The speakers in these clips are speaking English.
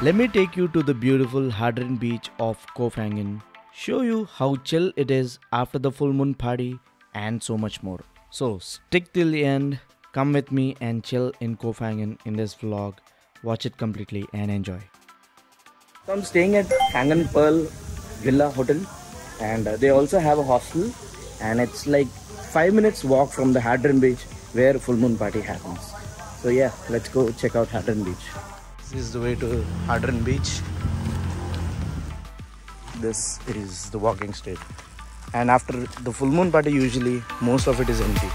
Let me take you to the beautiful Hadron beach of Koh Phangan, show you how chill it is after the full moon party and so much more. So stick till the end, come with me and chill in Koh Phangan in this vlog. Watch it completely and enjoy. So I'm staying at Phangan Pearl Villa Hotel, and they also have a hostel, and it's like 5 minutes walk from the Hadron beach where full moon party happens. So yeah, let's go check out Hadron beach. This is the way to Hadron beach. This is the walking street, and after the full moon party usually most of it is empty.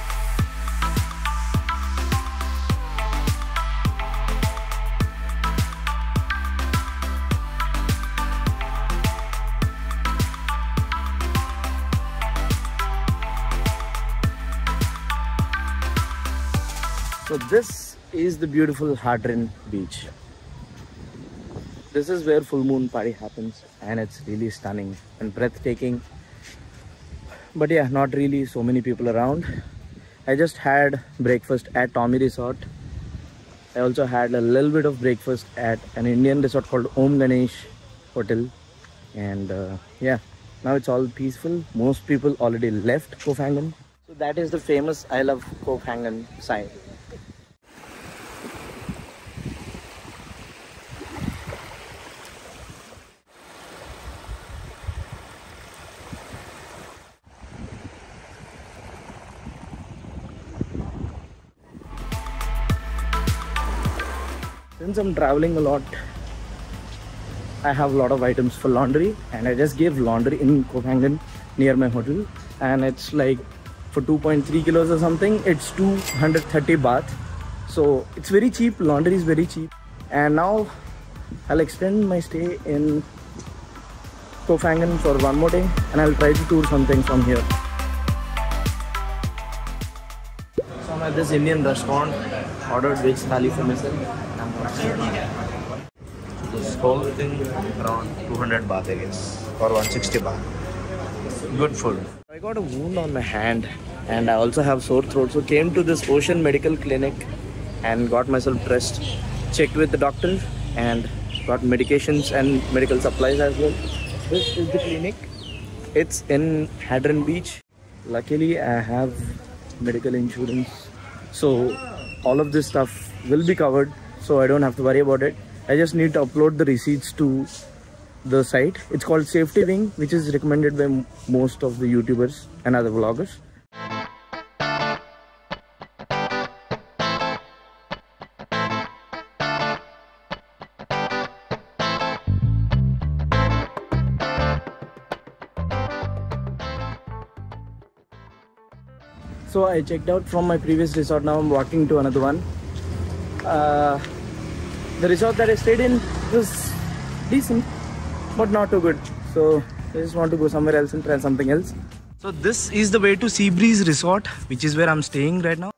So this is the beautiful Hadron beach. This is where full moon party happens, and it's really stunning and breathtaking. But yeah, not really so many people around. I just had breakfast at Tommy Resort. I also had a little bit of breakfast at an Indian resort called Om Ganesh Hotel. And yeah, now it's all peaceful. Most people already left Koh Phangan. So that is the famous I love Koh Phangan sign. Since I'm traveling a lot, I have a lot of items for laundry, and I just gave laundry in Koh Phangan near my hotel, and it's like for 2.3 kilos or something, it's 230 baht. So it's very cheap, laundry is very cheap. And now I'll extend my stay in Koh Phangan for one more day, and I'll try to tour something from here. So I'm at this Indian restaurant, ordered veg thali for myself. This whole thing around 200 baht, I guess, or 160 baht. Good food. I got a wound on my hand, and I also have sore throat, so came to this Ocean Medical Clinic and got myself dressed, checked with the doctor, and got medications and medical supplies as well. This is the clinic. It's in Hadron Beach. Luckily I have medical insurance, so all of this stuff will be covered, so I don't have to worry about it. I just need to upload the receipts to the site. It's called Safety Wing, which is recommended by most of the YouTubers and other vloggers. So I checked out from my previous resort. Now I'm walking to another one. The resort that I stayed in was decent, but not too good. So I just want to go somewhere else and try something else. So this is the way to Sea Breeze Resort, which is where I'm staying right now.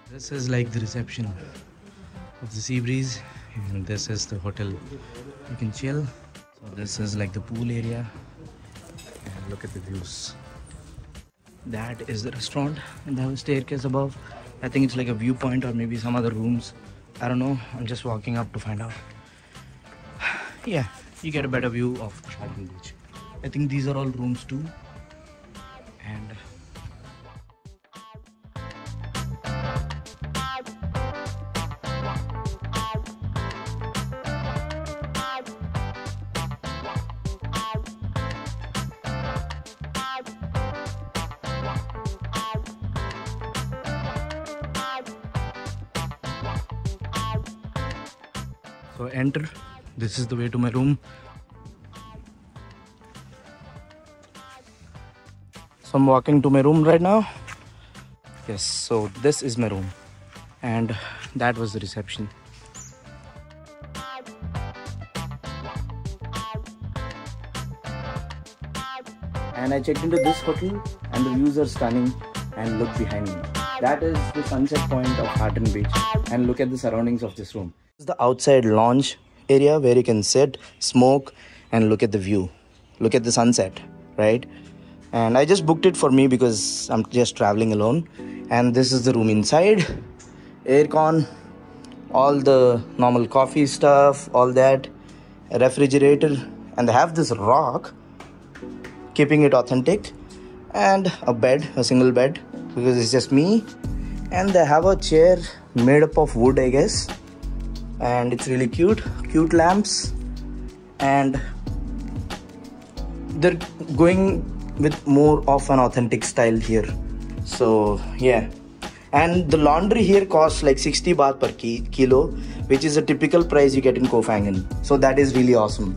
This is like the reception of the Sea Breeze, and this is the hotel. You can chill. So this is like the pool area, and look at the views. That is the restaurant, and they have a staircase above. I think it's like a viewpoint or maybe some other rooms. I don't know. I'm just walking up to find out. Yeah, you get a better view of Hadron Beach. I think these are all rooms too. And so enter. This is the way to my room. So I'm walking to my room right now. Yes, so this is my room, and that was the reception. And I checked into this hotel, and the views are stunning. And look behind me. That is the sunset point of Hadron Beach, and look at the surroundings of this room. This is the outside lounge area where you can sit, smoke, and look at the view. Look at the sunset, right? And I just booked it for me because I'm just traveling alone, And this is the room inside. Aircon, all the normal coffee stuff, all that. A refrigerator, and they have this rock keeping it authentic, and a bed, a single bed, because it's just me. And they have a chair made up of wood, I guess, and it's really cute lamps. And they're going with more of an authentic style here. So yeah, and the laundry here costs like 60 baht per kilo, which is a typical price you get in Koh Phangan. So that is really awesome.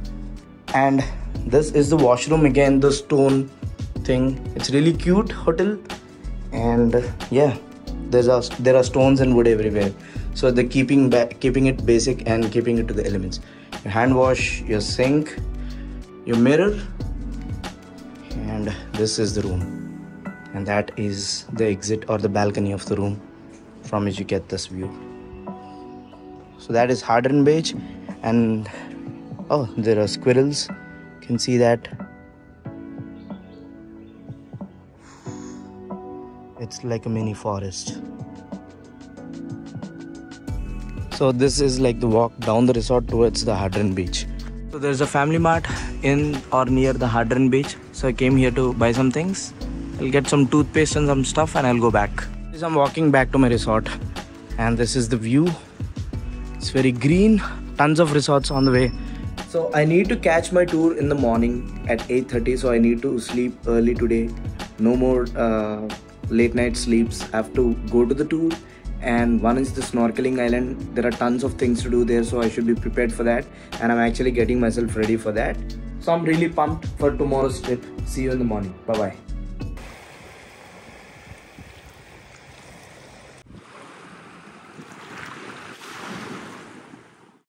And this is the washroom again, the stone thing. It's really cute hotel. And yeah, there are stones and wood everywhere. So they're keeping it basic and keeping it to the elements. Your hand wash, your sink, your mirror, and this is the room. And that is the exit or the balcony of the room from which you get this view. So that is hardened beige. And oh, there are squirrels. You can see that. It's like a mini forest. So this is like the walk down the resort towards the Hadron Beach. So there's a family mart in or near the Hadron Beach. So I came here to buy some things. I'll get some toothpaste and some stuff and I'll go back. I'm walking back to my resort and this is the view. It's very green, tons of resorts on the way. So I need to catch my tour in the morning at 8:30. So I need to sleep early today. No more late night sleeps. I have to go to the tour. And one is the snorkeling island. There are tons of things to do there, so I should be prepared for that. And I'm actually getting myself ready for that. So I'm really pumped for tomorrow's trip. See you in the morning. Bye bye.